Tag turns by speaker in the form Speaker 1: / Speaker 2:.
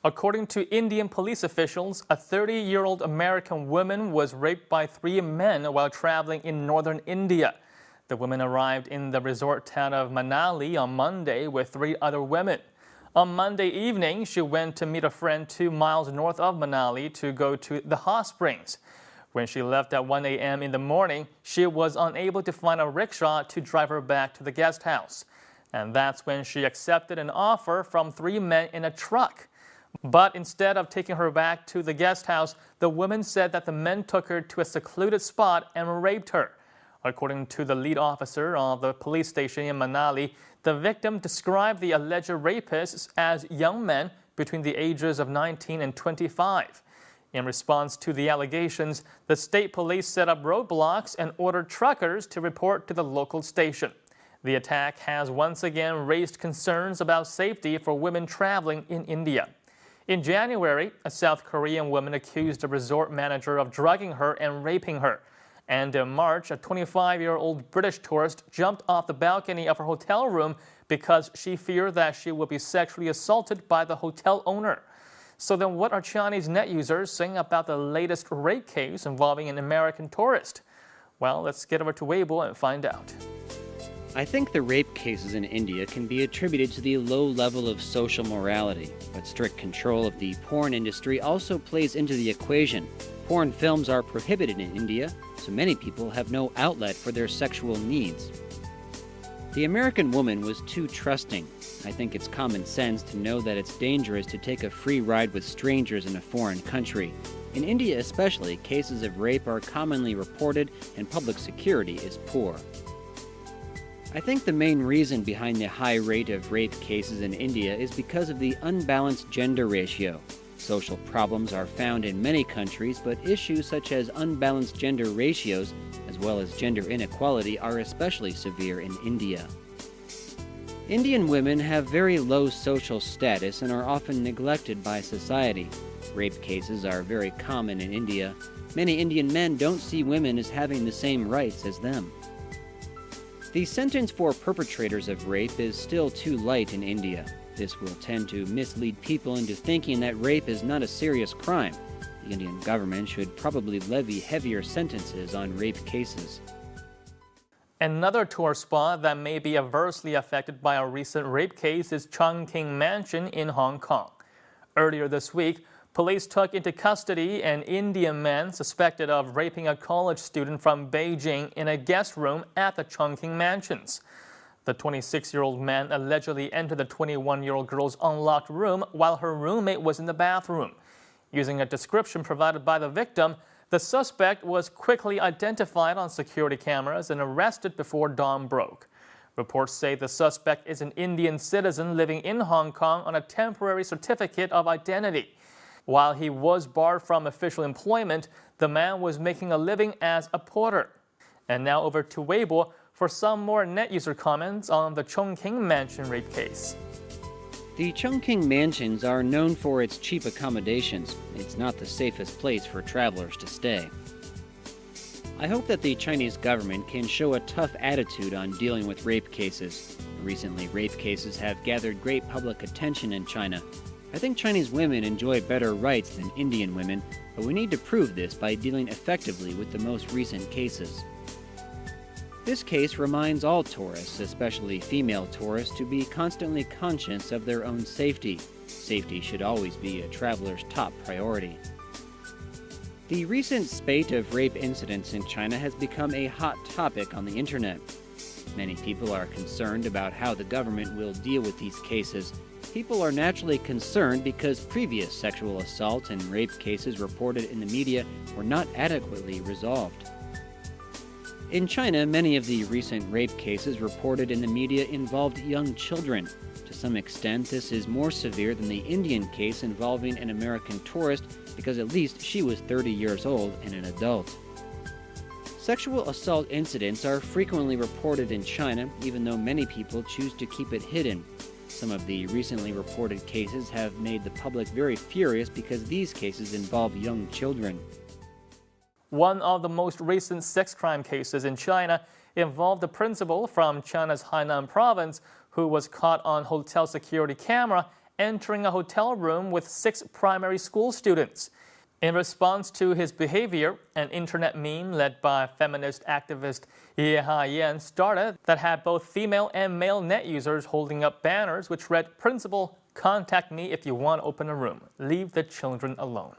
Speaker 1: According to Indian police officials, a 30-year-old American woman was raped by 3 men while traveling in northern India. The woman arrived in the resort town of Manila on Monday with 3 other women. On Monday evening, she went to meet a friend 2 miles north of Manila to go to the hot springs. When she left at 1 a.m. in the morning, she was unable to find a rickshaw to drive her back to the guest house. And that's when she accepted an offer from 3 men in a truck. But instead of taking her back to the guest house, the woman said that the men took her to a secluded spot and raped her. According to the lead officer of the police station in Manila, the victim described the alleged rapists as young men between the ages of 19 and 25. In response to the allegations, the state police set up roadblocks and ordered truckers to report to the local station. The attack has once again raised concerns about safety for women traveling in India. In January, a South Korean woman accused a resort manager of drugging her and raping her. And in March, a 25-year-old British tourist jumped off the balcony of her hotel room because she feared that she would be sexually assaulted by the hotel owner. So then what are Chinese net users saying about the latest rape case involving an American tourist? Well, let's get over to Weibo and find out.
Speaker 2: I think the rape cases in India can be attributed to the low level of social morality, but strict control of the porn industry also plays into the equation. Porn films are prohibited in India, so many people have no outlet for their sexual needs. The American woman was too trusting. I think it's common sense to know that it's dangerous to take a free ride with strangers in a foreign country. In India especially, cases of rape are commonly reported and public security is poor. I think the main reason behind the high rate of rape cases in India is because of the unbalanced gender ratio. Social problems are found in many countries, but issues such as unbalanced gender ratios, as well as gender inequality, are especially severe in India. Indian women have very low social status and are often neglected by society. Rape cases are very common in India. Many Indian men don't see women as having the same rights as them. The sentence for perpetrators of rape is still too light in India. This will tend to mislead people into thinking that rape is not a serious crime. The Indian government should probably levy heavier sentences on rape cases.
Speaker 1: Another tourist spot that may be adversely affected by a recent rape case is ChungKing Mansion in Hong Kong. Earlier this week, police took into custody an Indian man suspected of raping a college student from Beijing in a guest room at the ChungKing Mansions. The 26-year-old man allegedly entered the 21-year-old girl's unlocked room while her roommate was in the bathroom. Using a description provided by the victim, the suspect was quickly identified on security cameras and arrested before dawn broke. Reports say the suspect is an Indian citizen living in Hong Kong on a temporary certificate of identity. While he was barred from official employment, the man was making a living as a porter. And now over to Weibo for some more net user comments on the ChungKing Mansion rape case.
Speaker 2: The ChungKing Mansions are known for its cheap accommodations. It's not the safest place for travelers to stay. I hope that the Chinese government can show a tough attitude on dealing with rape cases. Recently, rape cases have gathered great public attention in China. I think Chinese women enjoy better rights than Indian women, but we need to prove this by dealing effectively with the most recent cases. This case reminds all tourists, especially female tourists, to be constantly conscious of their own safety. Safety should always be a traveler's top priority. The recent spate of rape incidents in China has become a hot topic on the internet. Many people are concerned about how the government will deal with these cases. People are naturally concerned because previous sexual assault and rape cases reported in the media were not adequately resolved. In China, many of the recent rape cases reported in the media involved young children. To some extent, this is more severe than the Indian case involving an American tourist because at least she was 30 years old and an adult. Sexual assault incidents are frequently reported in China, even though many people choose to keep it hidden. Some of the recently reported cases have made the public very furious because these cases involve young children.
Speaker 1: One of the most recent sex crime cases in China involved a principal from China's Hainan province who was caught on hotel security camera entering a hotel room with 6 primary school students. In response to his behavior, an internet meme led by feminist activist Ye Ha-yan started that had both female and male net users holding up banners which read, "Principal, contact me if you want to open a room. Leave the children alone."